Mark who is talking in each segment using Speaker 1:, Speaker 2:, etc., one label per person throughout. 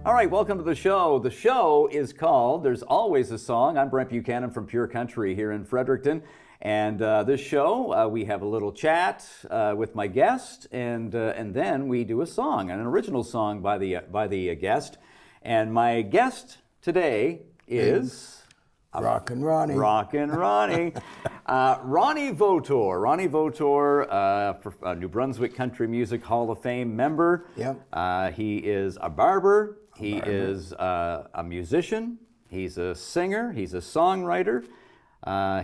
Speaker 1: All right, welcome to the show. The show is called There's Always a Song. I'm Brent Buchanan from Pure Country here in Fredericton. And this show, we have a little chat with my guest, and then we do a song, an original song by the guest. And my guest today is...
Speaker 2: Rockin' Ronnie.
Speaker 1: Rockin' Ronnie. Ronnie Vautour. Ronnie Vautour, New Brunswick Country Music Hall of Fame member.
Speaker 2: Yep.
Speaker 1: He is a barber. He is a musician. He's a singer. He's a songwriter.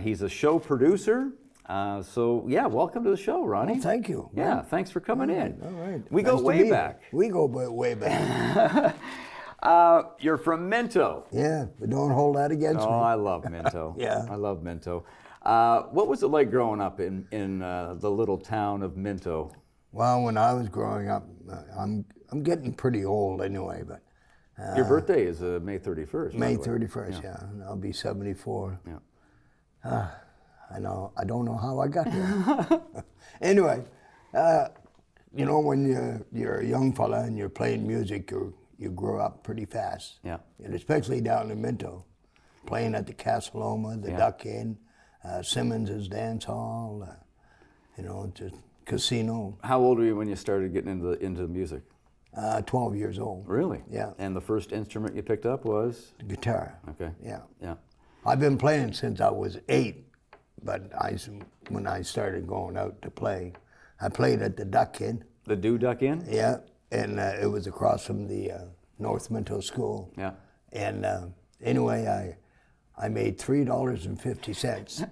Speaker 1: He's a show producer. So, yeah, welcome to the show, Ronnie.
Speaker 2: Well, thank you.
Speaker 1: Yeah, thanks for coming in.
Speaker 2: All right.
Speaker 1: We
Speaker 2: Nice
Speaker 1: go
Speaker 2: to
Speaker 1: way
Speaker 2: meet
Speaker 1: back.
Speaker 2: you. We go way back.
Speaker 1: You're from Minto.
Speaker 2: Yeah, but don't hold that against
Speaker 1: Oh,
Speaker 2: me.
Speaker 1: I love Minto.
Speaker 2: Yeah.
Speaker 1: I love Minto. What was it like growing up in the little town of Minto?
Speaker 2: Well, when I was growing up, I'm getting pretty old anyway, but
Speaker 1: Your birthday is May 31st.
Speaker 2: May
Speaker 1: by the way.
Speaker 2: 31st, yeah. And I'll be 74.
Speaker 1: Yeah.
Speaker 2: I don't know how I got here. Anyway, you know, when you're a young fella and you're playing music, you grow up pretty fast.
Speaker 1: Yeah.
Speaker 2: And especially down in Minto, playing at the Castle Loma, the Duck Inn, Simmons's Dance Hall, you know, just casino.
Speaker 1: How old were you when you started getting into music?
Speaker 2: 12 years old.
Speaker 1: Really?
Speaker 2: Yeah.
Speaker 1: And the first instrument you picked up was?
Speaker 2: Guitar.
Speaker 1: Okay.
Speaker 2: Yeah.
Speaker 1: Yeah.
Speaker 2: I've been playing since I was 8, but when I started going out to play, I played at the Duck Inn.
Speaker 1: The Duck Inn?
Speaker 2: Yeah, and it was across from the North Minto School.
Speaker 1: Yeah.
Speaker 2: And anyway, I made $3.50.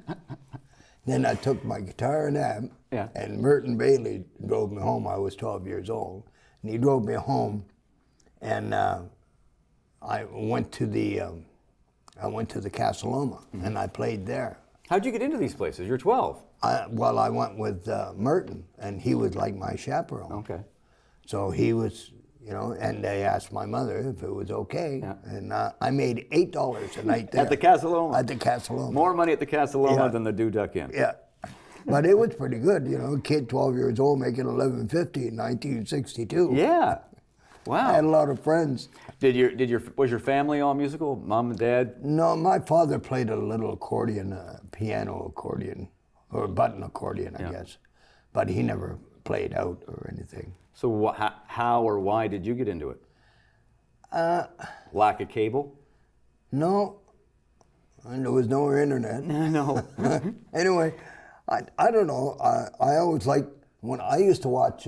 Speaker 2: Then I took my guitar and amp, and Merton Bailey drove me home. I was 12 years old, and he drove me home, and I went to the Castle Loma, and I played there.
Speaker 1: How'd you get into these places? You're 12.
Speaker 2: Well, I went with Merton, and he was like my chaperone.
Speaker 1: Okay.
Speaker 2: So he was, you know, and they asked my mother if it was okay, and I made $8 a night there.
Speaker 1: At the Castle Loma?
Speaker 2: At the Castle Loma.
Speaker 1: More money at the Castle Loma
Speaker 2: Yeah.
Speaker 1: than the Duck Inn.
Speaker 2: Yeah. But it was pretty good, you know, a kid 12 years old making $11.50 in 1962.
Speaker 1: Yeah. Wow.
Speaker 2: I had a lot of friends.
Speaker 1: Was your family all musical? Mom and dad?
Speaker 2: No, my father played a little accordion, piano accordion, or button accordion, I guess. But he never played out or anything.
Speaker 1: So how or why did you get into it? Lack of cable?
Speaker 2: No, and there was no internet.
Speaker 1: No.
Speaker 2: Anyway, I don't know. I always liked, when I used to watch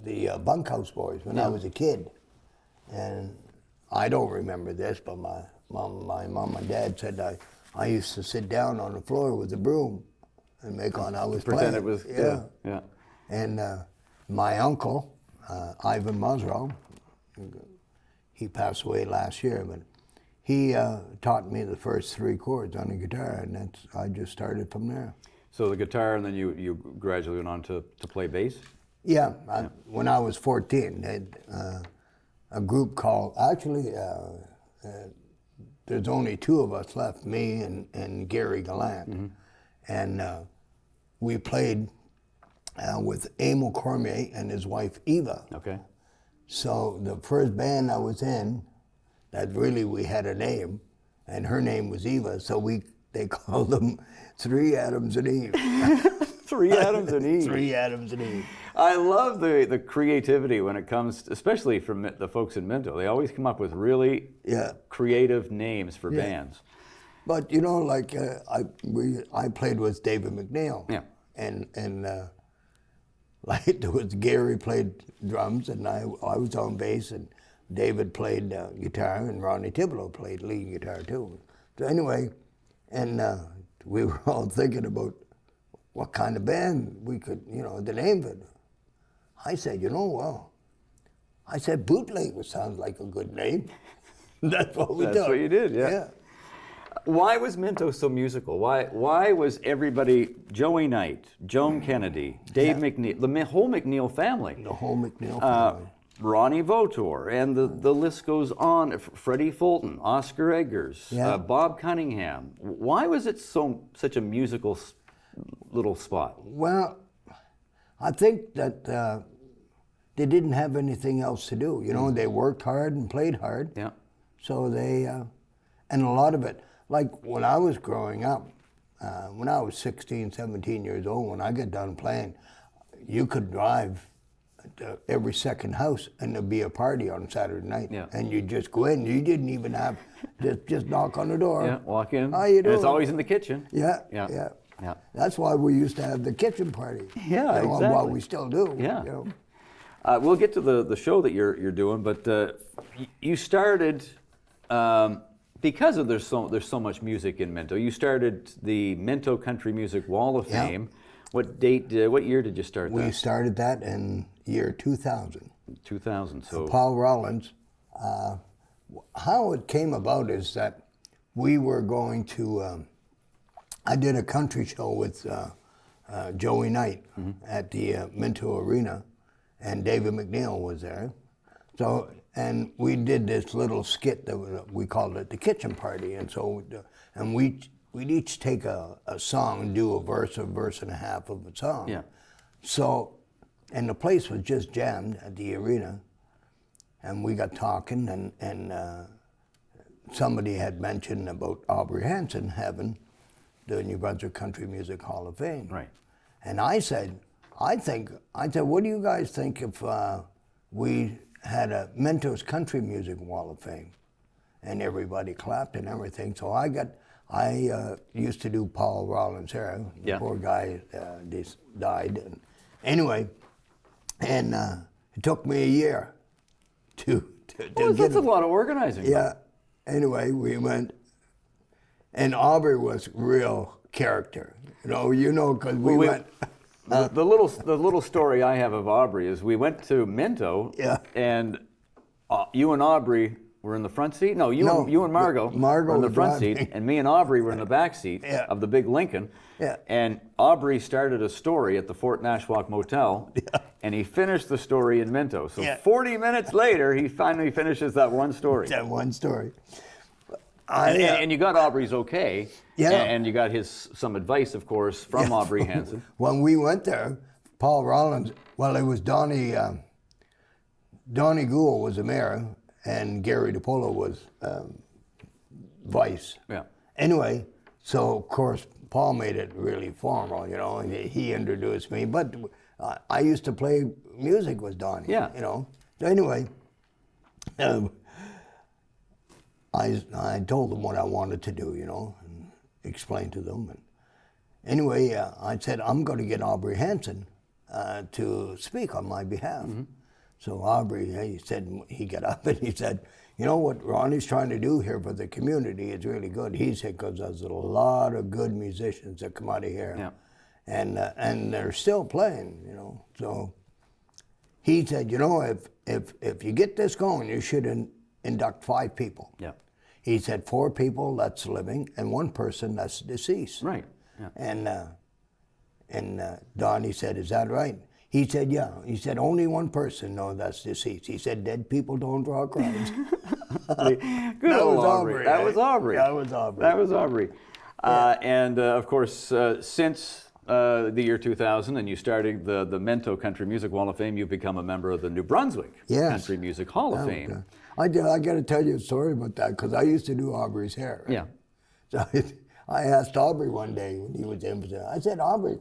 Speaker 2: the Bunkhouse Boys when I was a kid. And I don't remember this, but my mom and dad said I used to sit down on the floor with a broom and make on I was
Speaker 1: Pretend
Speaker 2: playing.
Speaker 1: it was, yeah.
Speaker 2: And my uncle, Ivan Musrow, he passed away last year, but he taught me the first 3 chords on the guitar, and I just started from there.
Speaker 1: So the guitar, and then you gradually went on to play bass?
Speaker 2: Yeah, when I was 14, they had a group called, actually, there's only 2 of us left, me and Gary Gallant. And we played with Emil Cormier and his wife Eva.
Speaker 1: Okay.
Speaker 2: So the first band I was in, that really we had a name, and her name was Eva, so they called them 3 Adams and Eve.
Speaker 1: 3 Adams and Eve.
Speaker 2: 3 Adams and Eve.
Speaker 1: I love the creativity when it comes, especially from the folks in Minto. They always come up with really creative names for bands.
Speaker 2: But you know, like I played with David McNeil.
Speaker 1: Yeah.
Speaker 2: And like there was Gary played drums, and I was on bass, and David played guitar, and Ronnie Thibodeau played lead guitar too. So anyway, and we were all thinking about what kind of band we could, you know, the name of it. I said, you know, well, I said bootleg sounds like a good name. That's what we did.
Speaker 1: That's what you did, yeah. Why was Minto so musical? Why was everybody, Joey Knight, Joan Kennedy, Dave McNeil, the whole McNeil family?
Speaker 2: The whole McNeil family.
Speaker 1: Ronnie Vautour, and the list goes on. Freddie Fulton, Oscar Eggers, Bob Cunningham. Why was it such a musical little spot?
Speaker 2: Well, I think that they didn't have anything else to do. You know, they worked hard and played hard.
Speaker 1: Yeah.
Speaker 2: So they, and a lot of it, like when I was growing up, when I was 16, 17 years old, when I got done playing, you could drive to every second house and there'd be a party on Saturday night.
Speaker 1: Yeah.
Speaker 2: And you'd just go in. You didn't even have, just knock on the door.
Speaker 1: Yeah, walk in.
Speaker 2: How you
Speaker 1: And
Speaker 2: doing?
Speaker 1: it's always in the kitchen.
Speaker 2: Yeah,
Speaker 1: Yeah.
Speaker 2: yeah.
Speaker 1: Yeah.
Speaker 2: That's why we used to have the kitchen party.
Speaker 1: Yeah,
Speaker 2: you know,
Speaker 1: exactly.
Speaker 2: Well, we still do.
Speaker 1: Yeah.
Speaker 2: You know.
Speaker 1: We'll get to the show that you're doing, but you started because of there's so much music in Minto. You started the Minto Country Music Wall of
Speaker 2: Yeah.
Speaker 1: Fame. What year did you start
Speaker 2: We
Speaker 1: that?
Speaker 2: started that in year 2000.
Speaker 1: 2000. So
Speaker 2: Paul Rollins. How it came about is that we were going to, I did a country show with Joey Knight at the Minto Arena, and David McNeil was there. So, and we did this little skit that we called it the kitchen party, and so, and we'd each take a song and do a verse and a half of a song.
Speaker 1: Yeah.
Speaker 2: So, and the place was just jammed at the arena, and we got talking, and somebody had mentioned about Aubrey Hanson having the New Brunswick Country Music Hall of Fame.
Speaker 1: Right.
Speaker 2: And I said, what do you guys think if we had a Minto's Country Music Wall of Fame? And everybody clapped and everything. So I used to do Paul Rollins' hair. The
Speaker 1: Yeah.
Speaker 2: poor guy just died. And anyway, and it took me a year to
Speaker 1: Well,
Speaker 2: get
Speaker 1: that's a
Speaker 2: it.
Speaker 1: lot of organizing.
Speaker 2: Yeah. Anyway, we went, and Aubrey was real character. You know, because we went.
Speaker 1: The little story I have of Aubrey is we went to Minto,
Speaker 2: Yeah.
Speaker 1: and you and Aubrey were in the front seat. No, you and Margot were in the
Speaker 2: was
Speaker 1: front
Speaker 2: driving.
Speaker 1: seat, and me and Aubrey were in the back seat
Speaker 2: Yeah.
Speaker 1: of the big Lincoln.
Speaker 2: Yeah.
Speaker 1: And Aubrey started a story at the Fort Nashwauk Motel, and he finished the story in Minto. So
Speaker 2: Yeah.
Speaker 1: 40 minutes later, he finally finishes that one story.
Speaker 2: That one story.
Speaker 1: And you got Aubrey's okay,
Speaker 2: Yeah.
Speaker 1: and you got some advice, of course, from Aubrey Hanson.
Speaker 2: When we went there, Paul Rollins, well, it was Donnie Gould was the mayor, and Gary DiPolo was vice.
Speaker 1: Yeah.
Speaker 2: Anyway, so of course Paul made it really formal, and he introduced me. But I used to play music with Donnie.
Speaker 1: Yeah.
Speaker 2: So anyway, I told them what I wanted to do, and explained to them. And anyway, I said, I'm going to get Aubrey Hanson to speak on my behalf.
Speaker 1: Mm-hmm.
Speaker 2: So Aubrey, he got up and he said, you know what Ronnie's trying to do here for the community is really good. He said, because there's a lot of good musicians that come out of here.
Speaker 1: Yeah.
Speaker 2: And they're still playing, So he said, if you get this going, you should induct 5 people.
Speaker 1: Yeah.
Speaker 2: He said 4 people that's living and 1 person that's deceased.
Speaker 1: Right. Yeah.
Speaker 2: And Donnie said, is that right? He said, yeah. He said, only 1 person, no, that's deceased. He said, dead people don't draw crowds.
Speaker 1: Good old Aubrey. That was Aubrey.
Speaker 2: That was Aubrey.
Speaker 1: That was Aubrey. And of course, since the year 2000, and you started the Minto Country Music Wall of Fame, you've become a member of the New Brunswick
Speaker 2: Yes.
Speaker 1: Country Music Hall of Fame.
Speaker 2: Okay. I got to tell you a story about that because I used to do Aubrey's hair. Right?
Speaker 1: Yeah.
Speaker 2: So I asked Aubrey one day when he was in, I said, Aubrey,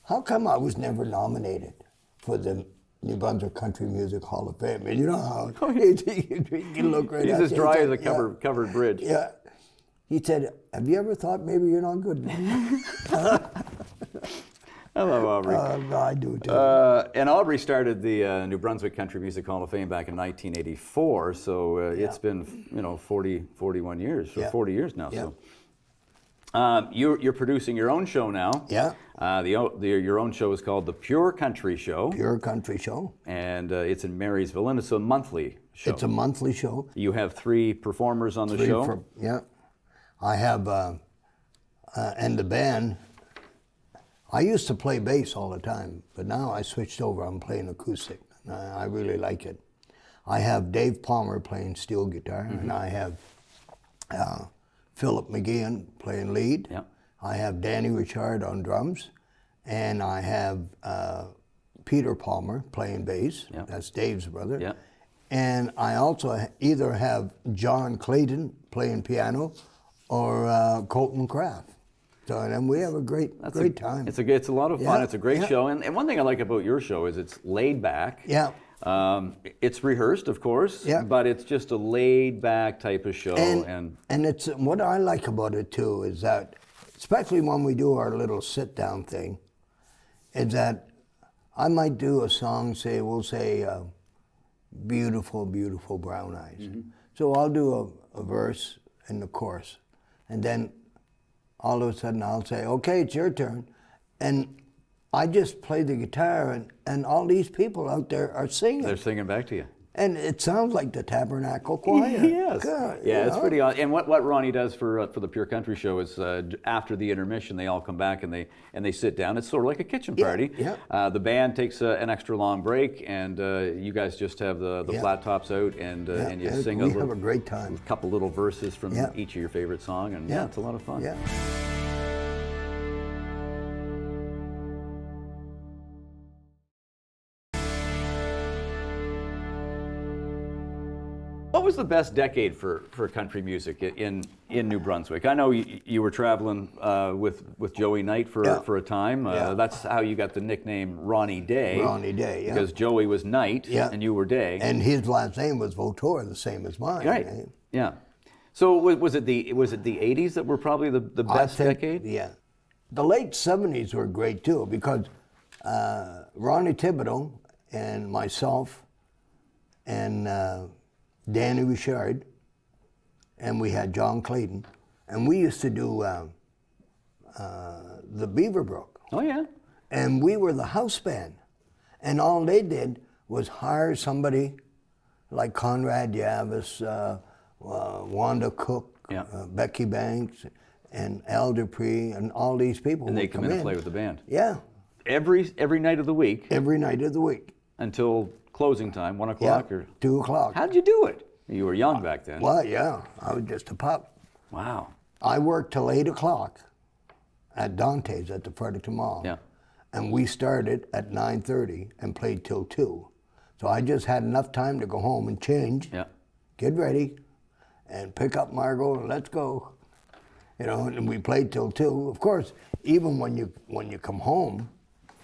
Speaker 2: how come I was never nominated for the New Brunswick Country Music Hall of Fame? And you know how he can look right
Speaker 1: He's
Speaker 2: at
Speaker 1: as
Speaker 2: you.
Speaker 1: dry
Speaker 2: He
Speaker 1: as a
Speaker 2: said,
Speaker 1: covered bridge.
Speaker 2: Yeah. He said, have you ever thought maybe you're not good enough?
Speaker 1: I love Aubrey.
Speaker 2: I do too.
Speaker 1: And Aubrey started the New Brunswick Country Music Hall of Fame back in 1984, so it's been 41 years, or 40 years now.
Speaker 2: Yeah.
Speaker 1: So you're producing your own show now.
Speaker 2: Yeah.
Speaker 1: Your own show is called the Pure Country Show,
Speaker 2: Pure Country Show.
Speaker 1: and it's in Marysville, and it's a monthly show.
Speaker 2: It's a monthly show.
Speaker 1: You have 3 performers on the show.
Speaker 2: Yeah. I have, and the band, I used to play bass all the time, but now I switched over. I'm playing acoustic. I really like it. I have Dave Palmer playing steel guitar, and I have Philip McGeehan playing lead.
Speaker 1: Yeah.
Speaker 2: I have Danny Richard on drums, and I have Peter Palmer playing bass.
Speaker 1: Yeah.
Speaker 2: That's Dave's brother.
Speaker 1: Yeah.
Speaker 2: And I also either have John Clayton playing piano or Colton Kraft. So and then we have a great time.
Speaker 1: It's a lot of fun.
Speaker 2: Yeah,
Speaker 1: It's a great show. And one thing I like about your show is it's laid back.
Speaker 2: Yeah.
Speaker 1: It's rehearsed, of course.
Speaker 2: Yeah.
Speaker 1: But it's just a laid back type of show.
Speaker 2: And it's what I like about it too is that, especially when we do our little sit down thing, is that I might do a song. We'll say, "Beautiful, beautiful brown eyes."
Speaker 1: Mm-hmm.
Speaker 2: So I'll do a verse and the chorus, and then all of a sudden I'll say, "Okay, it's your turn," and I just play the guitar, and all these people out there are singing.
Speaker 1: They're singing back to you.
Speaker 2: And it sounds like the Tabernacle Choir.
Speaker 1: Yes.
Speaker 2: God,
Speaker 1: Yeah,
Speaker 2: you
Speaker 1: it's
Speaker 2: know?
Speaker 1: pretty awesome. And what Ronnie does for the Pure Country show is after the intermission, they all come back and they sit down. It's sort of like a kitchen party.
Speaker 2: Yeah.
Speaker 1: The band takes an extra long break, and you guys just have the flat tops out, and you sing
Speaker 2: we have a great time.
Speaker 1: couple little verses from
Speaker 2: Yeah.
Speaker 1: each of your favorite song, and it's a lot of fun.
Speaker 2: Yeah.
Speaker 1: What was the best decade for country music in New Brunswick? I know you were traveling with Joey Knight for a time. That's how you got the nickname Ronnie Day.
Speaker 2: Ronnie Day, yeah.
Speaker 1: Because Joey was Knight and you were Day.
Speaker 2: And his last name was Vautour, the same as mine.
Speaker 1: Right.
Speaker 2: Eh?
Speaker 1: Yeah. So was it the 80s that were probably the best decade?
Speaker 2: Yeah. The late 70s were great too, because Ronnie Thibodeau and myself and Danny Richard, and we had John Clayton, and we used to do the Beaverbrook.
Speaker 1: Oh yeah.
Speaker 2: And we were the house band. And all they did was hire somebody like Conrad Yavis, Wanda Cook, Becky Banks, and Al Dupree, and all these people.
Speaker 1: And they
Speaker 2: would
Speaker 1: come in and play with the band.
Speaker 2: Yeah.
Speaker 1: Every night of the week
Speaker 2: Every night of the week.
Speaker 1: until closing time, 1 o'clock or
Speaker 2: 2 o'clock.
Speaker 1: How'd you do it? You were young back then.
Speaker 2: Well, yeah. I was just a pup.
Speaker 1: Wow.
Speaker 2: I worked till 8 o'clock at Dante's at the Fredericton Mall.
Speaker 1: Yeah.
Speaker 2: And we started at 9:30 and played till 2. So I just had enough time to go home and change, get ready, and pick up Margot and let's go. You know, and we played till 2. Of course, even when you come home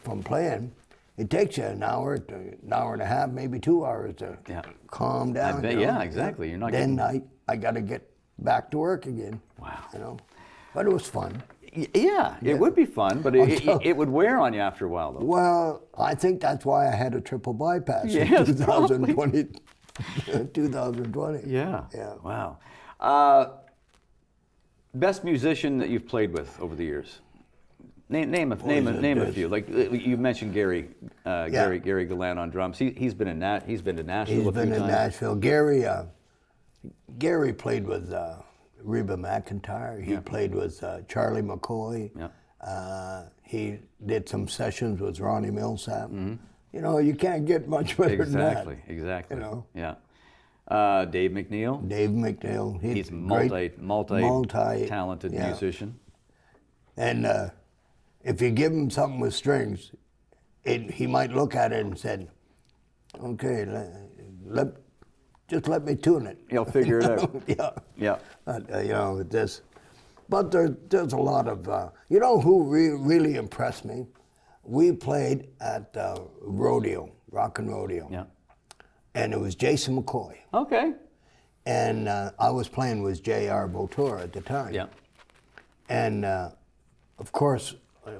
Speaker 2: from playing, it takes you an hour and a half, maybe 2 hours to calm down.
Speaker 1: I bet,
Speaker 2: you know?
Speaker 1: yeah, exactly. You're not
Speaker 2: then
Speaker 1: getting...
Speaker 2: I got to get back to work again.
Speaker 1: Wow.
Speaker 2: You know, but it was fun.
Speaker 1: Yeah, it would be fun, but it would wear on you after a while, though.
Speaker 2: Well, I think that's why I had a triple bypass in
Speaker 1: Yes,
Speaker 2: 2020. 2020.
Speaker 1: Yeah.
Speaker 2: Yeah.
Speaker 1: Wow. Best musician that you've played with over the years? Name a few. Like you mentioned Gary Gallant on drums. He's been to Nashville
Speaker 2: He's
Speaker 1: a few
Speaker 2: been in
Speaker 1: times.
Speaker 2: Nashville. Gary played with Reba McEntire. He played with Charlie McCoy.
Speaker 1: Yeah.
Speaker 2: He did some sessions with Ronnie Millsap. Mm-hmm. You know, you can't get much better than that.
Speaker 1: Exactly.
Speaker 2: You know.
Speaker 1: Yeah. Dave McNeil.
Speaker 2: Dave McNeil.
Speaker 1: He's
Speaker 2: great,
Speaker 1: multi-talented musician.
Speaker 2: And if you give him something with strings, he might look at it and said, "Okay, just let me tune it."
Speaker 1: He'll figure it out.
Speaker 2: Yeah. You know, with this. But there's a lot of, you know who really impressed me? We played at Rodeo, Rock and Rodeo.
Speaker 1: Yeah.
Speaker 2: And it was Jason McCoy.
Speaker 1: Okay.
Speaker 2: And I was playing with J.R. Vautour at the time.
Speaker 1: Yeah.
Speaker 2: And of course,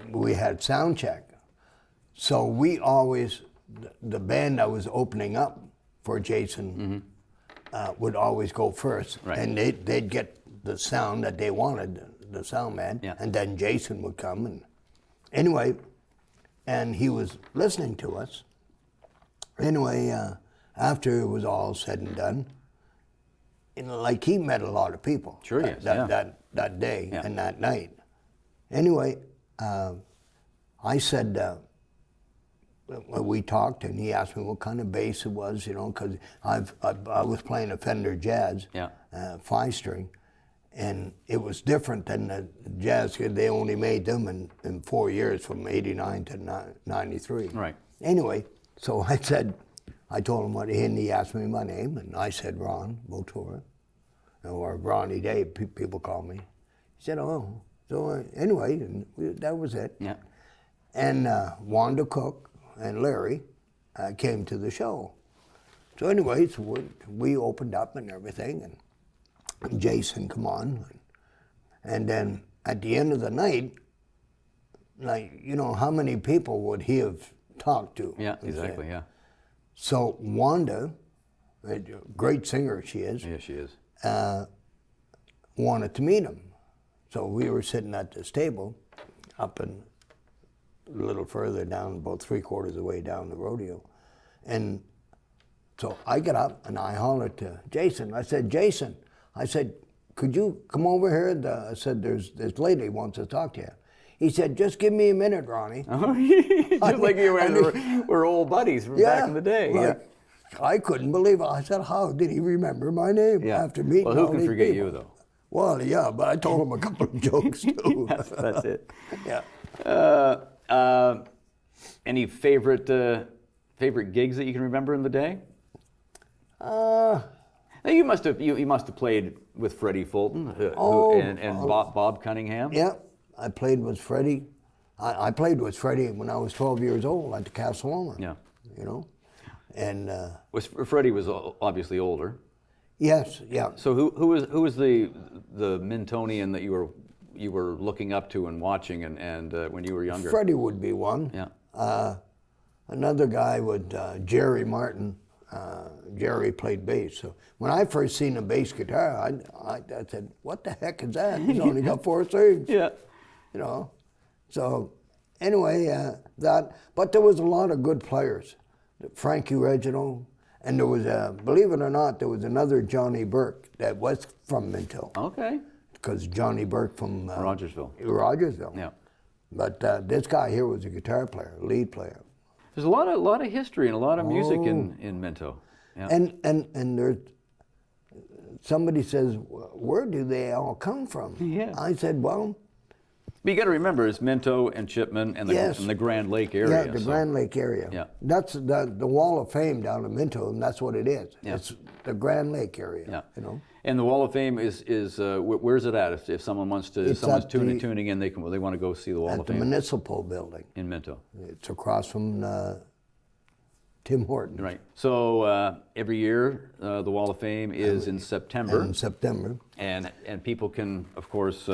Speaker 2: we had sound check. So we always, the band that was opening up for Jason would always go first.
Speaker 1: Right.
Speaker 2: And they'd get the sound that they wanted, the sound man.
Speaker 1: Yeah.
Speaker 2: And then Jason would come. And anyway, and he was listening to us. Anyway, after it was all said and done, you know, like he met a lot of people.
Speaker 1: Sure, yes.
Speaker 2: That day and that night. Anyway, I said, we talked, and he asked me what kind of bass it was, you know, because I was playing a Fender Jazz, 5-string, and it was different than the Jazz. They only made them in 4 years, from '89 to '93.
Speaker 1: Right.
Speaker 2: Anyway, so I told him what, and he asked me my name, and I said Ron Vautour, or Ronnie Dave, people call me. He said, oh, so anyway, and that was it.
Speaker 1: Yeah.
Speaker 2: And Wanda Cook and Larry came to the show. So anyways, we opened up and everything, and Jason come on. And then at the end of the night, like, you know, how many people would he have talked to?
Speaker 1: Yeah, exactly, yeah.
Speaker 2: So Wanda, a great singer she is.
Speaker 1: Yeah, she is.
Speaker 2: Wanted to meet him. So we were sitting at this table up in a little further down, about 3/4 of the way down the rodeo. And so I get up and I hollered to Jason. I said, Jason, I said, could you come over here? I said, there's this lady wants to talk to you. He said, just give me a minute, Ronnie.
Speaker 1: Just like you were old buddies from back in the day.
Speaker 2: Like, I couldn't believe it. I said, how did he remember my name after meeting
Speaker 1: Well, who
Speaker 2: all
Speaker 1: can
Speaker 2: these
Speaker 1: forget
Speaker 2: people?
Speaker 1: you, though?
Speaker 2: Well, yeah, but I told him a couple of jokes, too.
Speaker 1: That's it.
Speaker 2: Yeah.
Speaker 1: Any favorite gigs that you can remember in the day? Now, you must have played with Freddie Fulton and Bob Cunningham.
Speaker 2: Yeah, I played with Freddie. I played with Freddie when I was 12 years old at the Castellona.
Speaker 1: Yeah.
Speaker 2: You know, and
Speaker 1: Freddie was obviously older.
Speaker 2: yes, yeah.
Speaker 1: So who was the Mintonian that you were looking up to and watching and when you were younger?
Speaker 2: Freddie would be one.
Speaker 1: Yeah.
Speaker 2: Another guy would Jerry Martin. Jerry played bass. So when I first seen a bass guitar, I said, "What the heck is that? He's only got 4 strings."
Speaker 1: Yeah.
Speaker 2: You know. So anyway, but there was a lot of good players. Frankie Reginald, and there was believe it or not, there was another Johnny Burke that was from Minto.
Speaker 1: Okay.
Speaker 2: Because Johnny Burke from
Speaker 1: Rogersville.
Speaker 2: Rogersville.
Speaker 1: Yeah.
Speaker 2: But this guy here was a guitar player, lead player.
Speaker 1: There's a lot of history and a lot of music in Minto. Yeah.
Speaker 2: And there's somebody says, where do they all come from?
Speaker 1: Yeah.
Speaker 2: I said, well,
Speaker 1: but you got to remember, it's Minto and Chipman and the Grand Lake area.
Speaker 2: yeah, the Grand Lake area.
Speaker 1: Yeah.
Speaker 2: That's the Wall of Fame down in Minto, and that's what it is.
Speaker 1: Yeah.
Speaker 2: It's the Grand Lake area.
Speaker 1: Yeah.
Speaker 2: You know.
Speaker 1: And the Wall of Fame is where's it at? If someone wants to,
Speaker 2: It's
Speaker 1: someone's
Speaker 2: at
Speaker 1: tuning in, they want to go see the Wall
Speaker 2: At
Speaker 1: of
Speaker 2: the
Speaker 1: Fame
Speaker 2: Municipal Building.
Speaker 1: in Minto.
Speaker 2: It's across from Tim Hortons.
Speaker 1: Right. So every year the Wall of Fame is in September.
Speaker 2: In September.
Speaker 1: And people can, of course,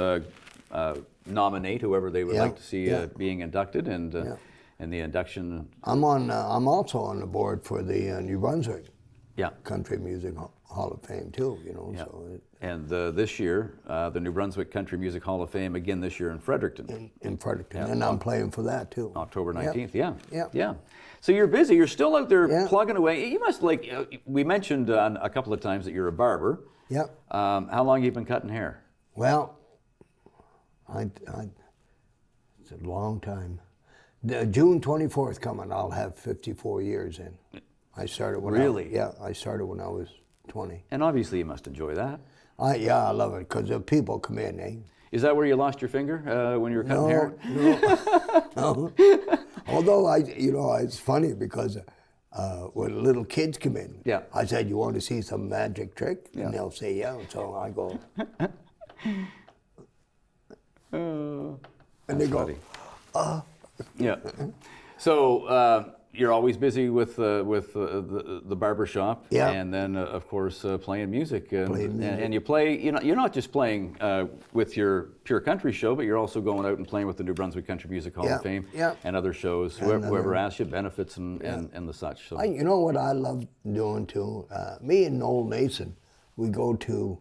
Speaker 1: nominate whoever they would like to see being inducted, and the induction.
Speaker 2: I'm also on the board for the New Brunswick Country Music Hall of Fame too. You know.
Speaker 1: Yeah.
Speaker 2: So
Speaker 1: and this year, the New Brunswick Country Music Hall of Fame again this year in Fredericton.
Speaker 2: in Fredericton, and I'm playing for that too.
Speaker 1: October 19th.
Speaker 2: Yep.
Speaker 1: Yeah.
Speaker 2: Yep.
Speaker 1: Yeah. So you're busy. You're still out there
Speaker 2: Yeah.
Speaker 1: plugging away. You must we mentioned a couple of times that you're a barber.
Speaker 2: Yeah.
Speaker 1: How long have you been cutting hair?
Speaker 2: Well, it's a long time. June 24th coming, I'll have 54 years in. I started when I started when I was 20.
Speaker 1: And obviously you must enjoy that.
Speaker 2: I love it because people come in.
Speaker 1: Is that where you lost your finger when you were cutting hair?
Speaker 2: No. Although it's funny because when little kids come in, I said, "You want to see some magic trick?" And they'll say, "Yeah." So I go, and they go,
Speaker 1: Yeah. So you're always busy with the barber shop,
Speaker 2: Yeah.
Speaker 1: and then of course playing music.
Speaker 2: Playing music.
Speaker 1: And you play. You're not just playing with your Pure Country show, but you're also going out and playing with the New Brunswick Country Music Hall of Fame and other shows. Whoever asks you, benefits and the such. So
Speaker 2: you know what I love doing too? Me and Noel Mason, we go to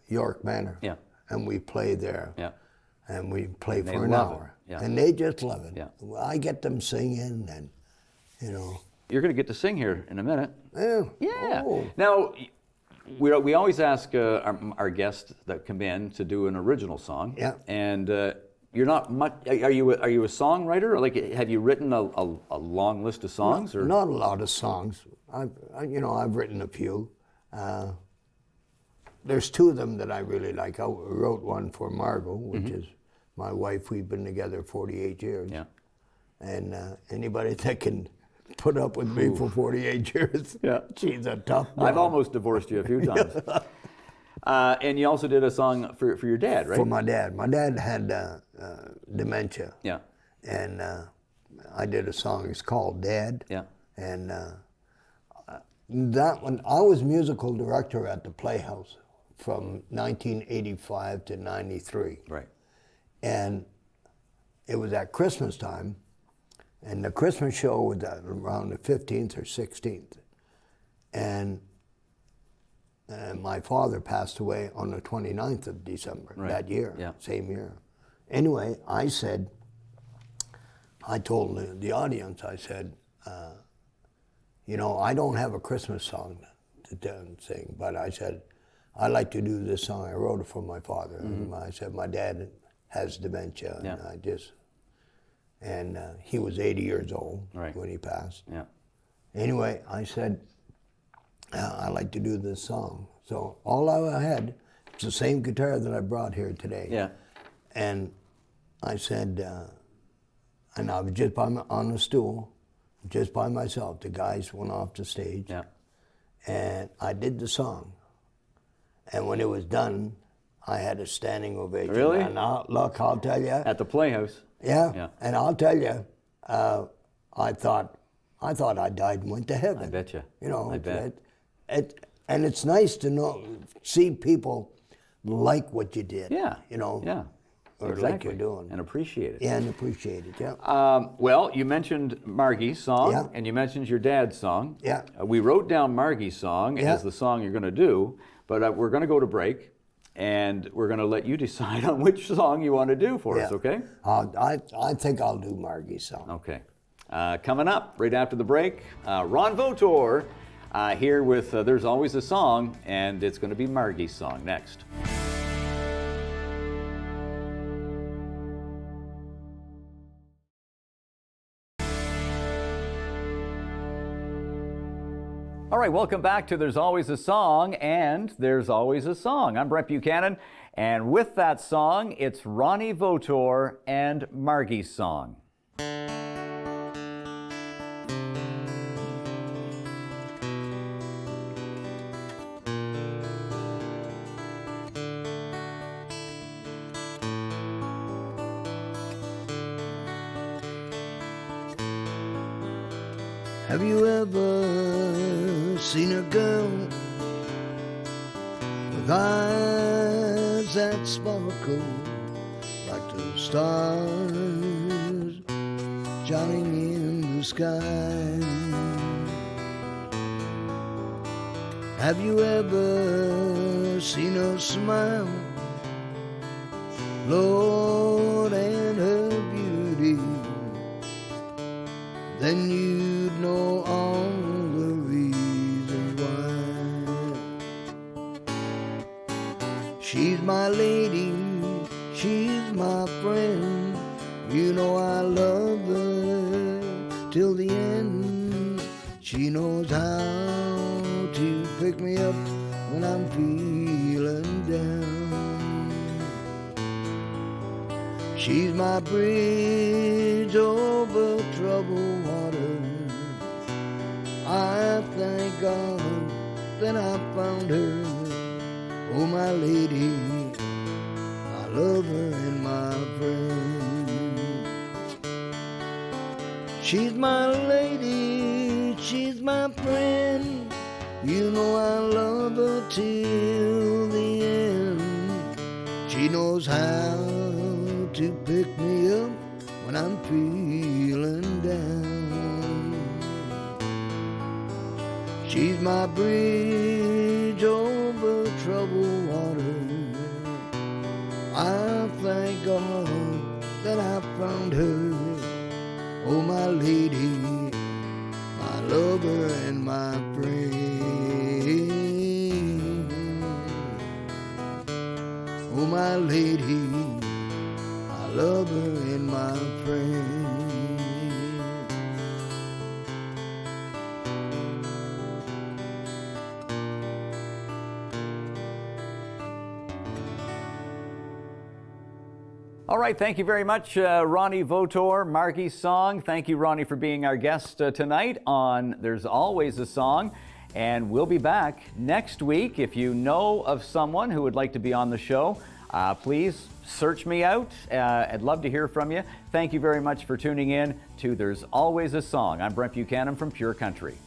Speaker 2: York Manor.
Speaker 1: Yeah.
Speaker 2: And we play there.
Speaker 1: Yeah.
Speaker 2: And we play
Speaker 1: They
Speaker 2: for an
Speaker 1: love
Speaker 2: hour.
Speaker 1: it. Yeah.
Speaker 2: And they just love it.
Speaker 1: Yeah.
Speaker 2: I get them singing and,
Speaker 1: you're going to get to sing here in a minute.
Speaker 2: Yeah.
Speaker 1: Yeah.
Speaker 2: Oh.
Speaker 1: Now, we always ask our guests that come in to do an original song.
Speaker 2: Yeah.
Speaker 1: And you're not much. Are you a songwriter? Or like, have you written a long list of songs? Or
Speaker 2: Not a lot of songs. I've written a few. There's 2 of them that I really like. I wrote one for Margot, which is my wife. We've been together 48 years.
Speaker 1: Yeah.
Speaker 2: And anybody that can put up with me for 48 years,
Speaker 1: Yeah.
Speaker 2: she's a tough
Speaker 1: I've
Speaker 2: broad.
Speaker 1: almost divorced you a few times. And you also did a song for your dad, right?
Speaker 2: For my dad. My dad had dementia.
Speaker 1: Yeah.
Speaker 2: And I did a song, it's called Dad.
Speaker 1: Yeah.
Speaker 2: And that one, I was musical director at the Playhouse from 1985 to 93.
Speaker 1: Right.
Speaker 2: And it was at Christmas time, and the Christmas show was around the 15th or 16th. And my father passed away on the 29th of December that year, same year. Anyway, I told the audience, I said, you know, I don't have a Christmas song to sing, but I said, I like to do this song. I wrote it for my father. And I said, my dad has dementia, and he was 80 years old when he passed.
Speaker 1: Yeah.
Speaker 2: Anyway, I said, I like to do this song. So all I had, it's the same guitar that I brought here today.
Speaker 1: Yeah.
Speaker 2: And I said, and I was just on a stool, just by myself. The guys went off the stage.
Speaker 1: Yeah.
Speaker 2: And I did the song. And when it was done, I had a standing ovation.
Speaker 1: Really?
Speaker 2: And look, I'll tell you.
Speaker 1: At the Playhouse.
Speaker 2: Yeah.
Speaker 1: Yeah.
Speaker 2: And I'll tell you, I thought I died and went to heaven.
Speaker 1: I bet you.
Speaker 2: You know,
Speaker 1: I bet.
Speaker 2: And it's nice to see people like what you did.
Speaker 1: Yeah.
Speaker 2: You know.
Speaker 1: Yeah.
Speaker 2: Or like you're doing.
Speaker 1: And appreciate it.
Speaker 2: Yeah, and appreciate it, yeah.
Speaker 1: Well, you mentioned Margie's song,
Speaker 2: Yeah.
Speaker 1: and you mentioned your dad's song.
Speaker 2: Yeah.
Speaker 1: We wrote down Margie's song as the song you're going to do, but we're going to go to break, and we're going to let you decide on which song you want to do for us, okay?
Speaker 2: I think I'll do Margie's song.
Speaker 1: Okay. Coming up right after the break, Ron Vautour here with There's Always a Song, and it's going to be Margie's song next. All right, welcome back to There's Always a Song, and There's Always a Song. I'm Brent Buchanan, and with that song, it's Ronnie Vautour and Margie's song.
Speaker 2: Have you ever seen a girl with eyes that sparkle like the stars shining in the sky? Have you ever seen her smile, Lord, and her beauty? Then you'd know all the reasons why. She's my lady, she's my friend. You know I love her till the end. She knows how to pick me up when I'm feeling down. She's my bridge over troubled water. I thank God that I found her. Oh, my lady, my lover and my friend. She's my lady, she's my friend. You know I love her till the end. She knows how to pick me up when I'm feeling down. She's my bridge over troubled water. I thank God that I found her. Oh, my lady, my lover and my friend. Oh, my lady, my lover and my friend.
Speaker 1: All right, thank you very much, Ronnie Vautour, Margie's song. Thank you, Ronnie, for being our guest tonight on There's Always a Song. And we'll be back next week. If you know of someone who would like to be on the show, please search me out. I'd love to hear from you. Thank you very much for tuning in to There's Always a Song. I'm Brent Buchanan from Pure Country.